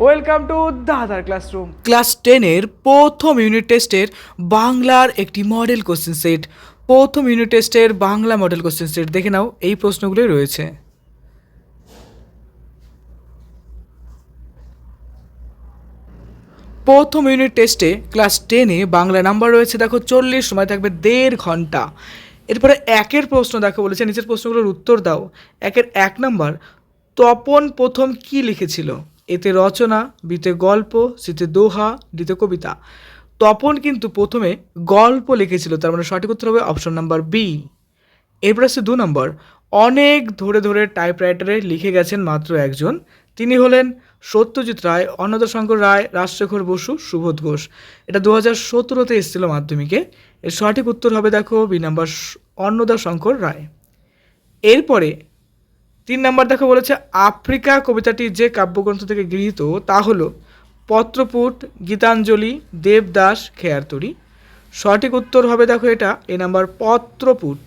Welcome to দাদার classroom. Class 10-এর প্রথম unit টেস্টের বাংলার একটি মডেল কোশ্চেন সেট। প্রথম ইউনিট টেস্টের বাংলা মডেল কোশ্চেন সেট দেখে নাও, এই প্রশ্নগুলি রয়েছে। প্রথম ইউনিট টেস্টে ক্লাস 10-এ বাংলা নাম্বার রয়েছে দেখো 40, সময় থাকবে 1.5 ঘন্টা। এরপরে একের প্রশ্ন দেখো বলেছে, নিচের প্রশ্নগুলোর উত্তর দাও। একের 1 নাম্বার, তপন প্রথম কি লিখেছিল? এতে রচনা, বিতে গল্প, সিতে দোহা, ডিতে কবিতা। তপন কিন্তু প্রথমে গল্প লিখেছিল, তার মানে সঠিক উত্তর হবে অপশন নাম্বার বি। এরপর আসছে 2 নম্বর, অনেক ধরে ধরে টাইপরাইটারে লিখে গেছেন মাত্র একজন, তিনি হলেন সত্যজিৎ রায়, অন্নদাশঙ্কর রায়, রাজশেখর বসু, সুবোধ ঘোষ। এটা 2017-তে এসেছিল মাধ্যমিকে। এর সঠিক উত্তর হবে দেখো বি নাম্বার, অন্নদাশঙ্কর রায়। এরপরে 3 নাম্বার দেখো বলেছে, আফ্রিকা কবিতাটি যে কাব্যগ্রন্থ থেকে গৃহীত তা হলো পত্রপুট, গীতাঞ্জলি, দেবদাস, খেয়ারতরী। সঠিক উত্তর হবে দেখো এটা এ নাম্বার, পত্রপুট।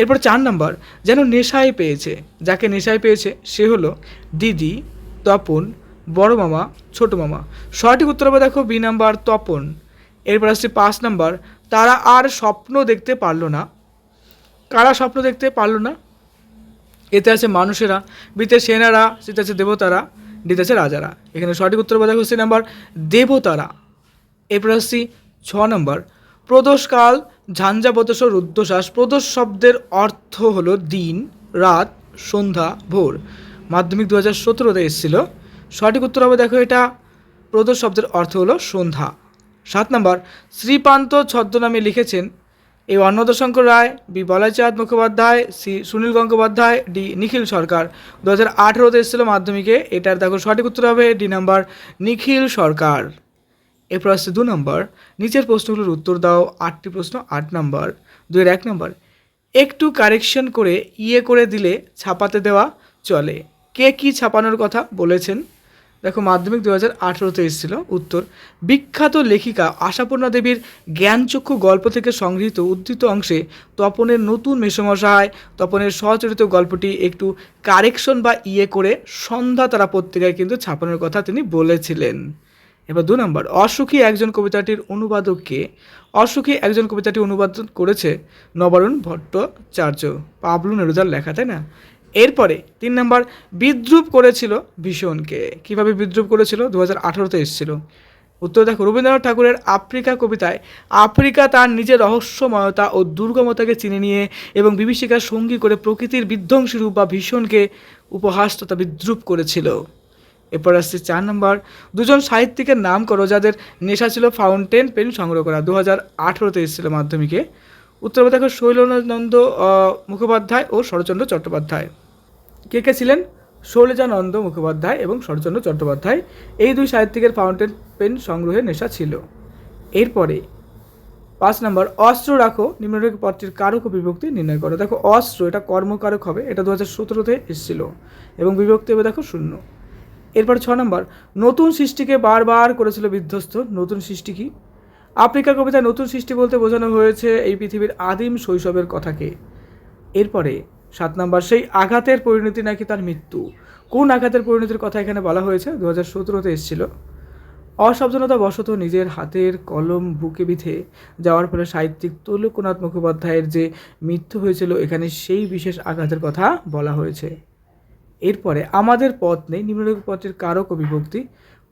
এরপর 4 নাম্বার, যেন নেশায় পেয়েছে, যাকে নেশায় পেয়েছে সে হলো দিদি, তপন, বড় মামা, ছোট মামা। সঠিক উত্তর হবে দেখো বি নাম্বার, তপন। এরপর আসছে 5 নাম্বার, তারা আর স্বপ্ন দেখতে পারলো না। কারা স্বপ্ন দেখতে পারলো না? এতে আছে মানুষেরা, বিতে সেনারা, সিতে আছে দেবতারা, ডিতে আছে রাজারা। এখানে সঠিক উত্তর হবে দেখো সি নাম্বার, দেবতারা। এরপর আসছি 6 নম্বর, প্রদোষকাল, ঝঞ্ঝাবতস, রুদ্ধশ্বাস। প্রদোষ শব্দের অর্থ হলো দিন, রাত, সন্ধ্যা, ভোর। মাধ্যমিক 2017-তে এসেছিল। সঠিক উত্তর হবে দেখো এটা, প্রদোষ শব্দের অর্থ হলো সন্ধ্যা। 7 নম্বর, শ্রীপান্ত ছদ্মনামে লিখেছেন A Annadashankar Ray, B Balaichand Mukhopadhyay, C Sunil Gangopadhyay, D Nikhil Sarkar. 2018-তে এসেছিল মাধ্যমিকে। এটার দেখো সঠিক উত্তর হবে ডি নাম্বার, নিখিল সরকার। এরপর আসছে 2 নম্বর, নিচের প্রশ্নগুলোর উত্তর দাও। 8টি প্রশ্ন, 8 নম্বর। 2-এর 1 নম্বর, একটু কারেকশন করে করে দিলে ছাপাতে দেওয়া চলে। কে কি ছাপানোর কথা বলেছেন? দেখো মাধ্যমিক 2018-তে এসেছিল। উত্তর, বিখ্যাত লেখিকা আশাপূর্ণা দেবীর জ্ঞানচক্ষু গল্প থেকে সংগৃহীত উদ্ধৃত অংশে তপনের নতুন মেসোমশাই তপনের স্বচরিত গল্পটি একটু কারেকশন বা করে সন্ধ্যা তারা পত্রিকায় কিন্তু ছাপানোর কথা তিনি বলেছিলেন। এবার 2 নম্বর, অসুখী একজন কবিতাটির অনুবাদককে। অসুখী একজন কবিতাটি অনুবাদ করেছে নবারুণ ভট্টাচার্য, পাবলু নেরুদার লেখা, তাই না? এরপরে 3 নম্বর, বিদ্রূপ করেছিল ভীষণকে। কিভাবে বিদ্রূপ করেছিল? 2018-তে এসেছিল। উত্তর দেখো, রবীন্দ্রনাথ ঠাকুরের আফ্রিকা কবিতায় আফ্রিকা তার নিজের রহস্যময়তা ও দুর্গমতাকে চিনে নিয়ে এবং বিভীষিকার সঙ্গী করে প্রকৃতির বিধ্বংসী রূপ বা ভীষণকে উপহাস তথা বিদ্রূপ করেছিল। এরপর আসছে 4 নম্বর, দুজন সাহিত্যিকের নাম করো যাদের নেশা ছিল ফাউন্টেন পেন সংগ্রহ করা। 2018-তে এসেছিল মাধ্যমিকে। উত্তর হবে দেখো, শৈলানন্দ মুখোপাধ্যায় ও শরৎচন্দ্র চট্টোপাধ্যায়। কে কে ছিলেন? শৈলজানন্দ মুখোপাধ্যায় এবং শরৎচন্দ্র চট্টোপাধ্যায়। এই 2 সাহিত্যিকের ফাউন্টেন পেন সংগ্রহের নেশা ছিল। এরপরে 5 নম্বর, অস্ত্র রাখো, নিম্নলিখিত পদটির কারক ও বিভক্তি নির্ণয় করো। দেখো অস্ত্র, এটা কর্মকারক হবে। এটা 2017-তে এসেছিল এবং বিভক্তি হবে দেখো 0। এরপর 6 নম্বর, নতুন সৃষ্টিকে বারবার করেছিল বিধ্বস্ত। নতুন সৃষ্টি কি? আফ্রিকা কবিতায় নতুন সৃষ্টি বলতে বোঝানো হয়েছে এই পৃথিবীর আদিম শৈশবের কথাকে। এরপরে 7 নম্বর, সেই আঘাতের পরিণতি নাকি তার মৃত্যু। কোন আঘাতের পরিণতির কথা এখানে বলা হয়েছে? 2017-তে এসেছিল। অসাবধানতা বশত নিজের হাতের কলম বুকে বিঁধে যাওয়ার ফলে সাহিত্যিক তৈলক্যনাথ মুখোপাধ্যায়ের যে মৃত্যু হয়েছিল, এখানে সেই বিশেষ আঘাতের কথা বলা হয়েছে। এরপরে আমাদের পদ নেই, নিম্নলিখিত পদটির কারক ও বিভক্তি।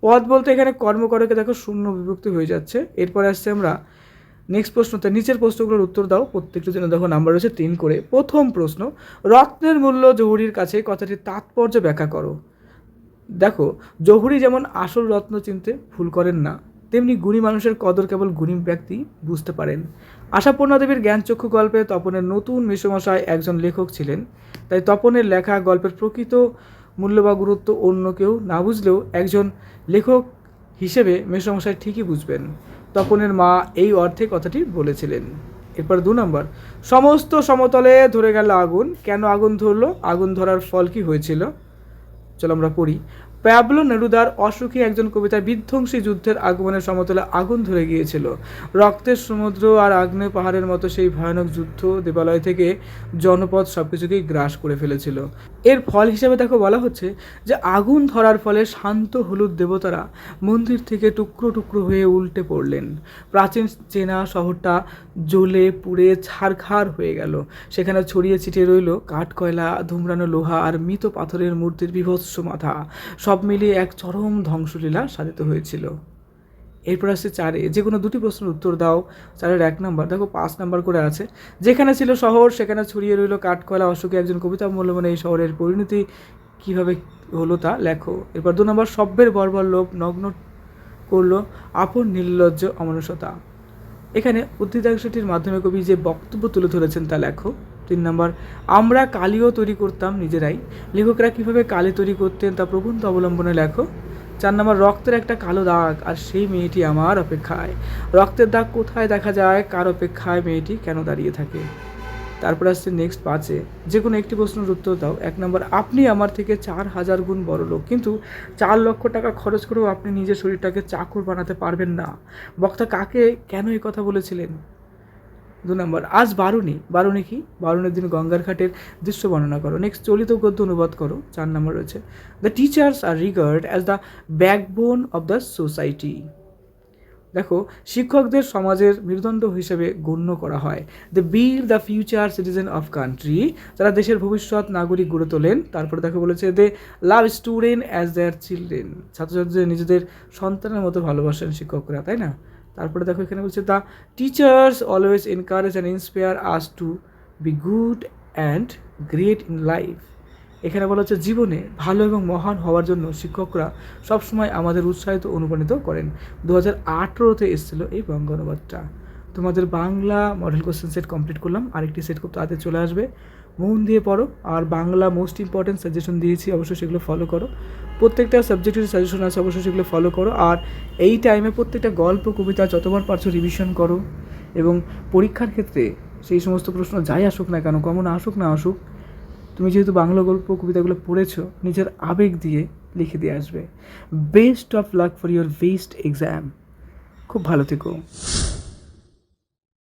পদ বলতে এখানে কর্মকারকে দেখো 0 বিভক্তি হয়ে যাচ্ছে। এরপরে আসছে আমরা নেক্সট প্রশ্নতে, নিচের প্রশ্নগুলোর উত্তর দাও। প্রত্যেকটির জন্য দেখো নাম্বার রয়েছে 3 করে। প্রথম প্রশ্ন, রত্নের মূল্য জহুরির কাছে, কথাটির তাৎপর্য ব্যাখ্যা করো। দেখো, জহুরি যেমন আসল রত্ন চিনতে ভুল করেন না, তেমনি গুণী মানুষের কদর কেবল গুণী ব্যক্তি বুঝতে পারেন। আশাপূর্ণা দেবীর জ্ঞানচক্ষু গল্পে তপনের নতুন মেসোমশাই একজন লেখক ছিলেন, তাই তপনের লেখা গল্পের প্রকৃত মূল্য বা গুরুত্ব অন্য কেউ না বুঝলেও একজন লেখক হিসেবে মেসোমশাই ঠিকই বুঝবেন। তপনের মা এই অর্থে কথাটি বলেছিলেন। এরপর 2 নম্বর, সমস্ত সমতলে ধরে গেল আগুন, কেন আগুন ধরলো? আগুন ধরার ফল কি হয়েছিল? চলো আমরা পড়ি। প্যাবলো নেরুদার অসুখী একজন কবিতায় বিধ্বংসী যুদ্ধের আগমনের সমতলে আগুন ধরে গিয়েছিল। রক্তের সমুদ্র আর আগ্নেয় পাহাড়ের মতো সেই ভয়ানক যুদ্ধ দেবালয় থেকে জনপদ সবকিছুকেই গ্রাস করে ফেলেছিল। এর ফল হিসেবে দেখো বলা হচ্ছে যে আগুন ধরার ফলে শান্ত হলুদ দেবতারা মন্দির থেকে টুকরো টুকরো হয়ে উল্টে পড়লেন। প্রাচীন চেনা শহরটা জ্বলে পুড়ে ছারখার হয়ে গেল। সেখানে ছড়িয়ে ছিটিয়ে রইল কাঠকয়লা, ধুমরানো লোহা আর মৃত পাথরের মূর্তির বিভৎস মাথা। সব মিলিয়ে এক চরম ধ্বংসলীলা সাধিত হয়েছিল। এরপর আসছে 4 যে কোনো 2টি প্রশ্নের উত্তর দাও। 4 1 নাম্বার, দেখো 5 নাম্বার করে আছে। যেখানে ছিল শহর সেখানে ছড়িয়ে রইল কাঠকয়লা, অশোকে একজন কবিতা অবলম্বনে এই শহরের পরিণতি কীভাবে হলো তা লেখো। এরপর 2 নম্বর, সভ্যের বর্বর লোভ নগ্ন করলো আপন নির্লজ্জ অমানুষতা। এখানে উদ্ধৃতাংশটির মাধ্যমে কবি যে বক্তব্য তুলে ধরেছেন তা লেখো। 3 নম্বর, আমরা কালিও তৈরি করতাম নিজেরাই, লেখকরা কীভাবে কালি তৈরি করতেন তা প্রবন্ধ অবলম্বনে লেখো। 4 নম্বর, রক্তের একটা কালো দাগ আর সেই মেয়েটি আমার অপেক্ষায়। রক্তের দাগ কোথায় দেখা যায়, কার অপেক্ষায় মেয়েটি কেন দাঁড়িয়ে থাকে। তারপর আসছে নেক্সট 5 যে কোনো একটি প্রশ্নের উত্তর দাও। 1 নম্বর, আপনি আমার থেকে 4000 গুণ বড় লোক, কিন্তু 4 লক্ষ টাকা খরচ করেও আপনি নিজের শরীরটাকে চাকর বানাতে পারবেন না। বক্তা কাকে কেন এই কথা বলেছিলেন। 2 নম্বর, আজ বারুণী। বারুণী কি? বারুণের দিন গঙ্গার ঘাটের দৃশ্য বর্ণনা করো। নেক্সট, চলিত গদ্য অনুবাদ করো। 4 নম্বর রয়েছে the teachers are regard as the backbone of the society. দেখো, শিক্ষকদের সমাজের মেরুদণ্ড হিসেবে গণ্য করা হয়। They build the future citizen of country, যারা দেশের ভবিষ্যৎ নাগরিক গড়ে তোলেন। তারপরে দেখো বলেছে they love student as their children, ছাত্রছাত্রীদের নিজেদের সন্তানের মতো ভালোবাসেন শিক্ষকরা, তাই না? তারপরে দেখো এখানে বলছে the teachers always encourage and inspire us to be good and great in life. এখানে বলা হচ্ছে জীবনে ভালো এবং মহান হওয়ার জন্য শিক্ষকরা সবসময় আমাদের উৎসাহিত অনুপ্রাণিত করেন। 2018-তে এসেছিল এই বঙ্গ অনুবাদটা। তোমাদের Bangla model question set complete করলাম, আরেকটি সেট খুব তাড়াতাড়ি চলে আসবে। মন দিয়ে পড়ো, আর বাংলা মোস্ট ইম্পর্টেন্ট সাজেশন দিয়েছি, অবশ্যই সেগুলো ফলো করো। প্রত্যেকটা সাবজেক্টের সাজেশন আছে, অবশ্যই সেগুলো ফলো করো। আর এই টাইমে প্রত্যেকটা গল্প কবিতা যতবার পারছো রিভিশন করো, এবং পরীক্ষার ক্ষেত্রে সেই সমস্ত প্রশ্ন যাই আসুক না কেন, কমন আসুক না আসুক, তুমি যেহেতু বাংলা গল্প কবিতাগুলো পড়েছো, নিজের আবেগ দিয়ে লিখে দিয়ে আসবে। Best of luck for your best exam. খুব ভালো থেকো।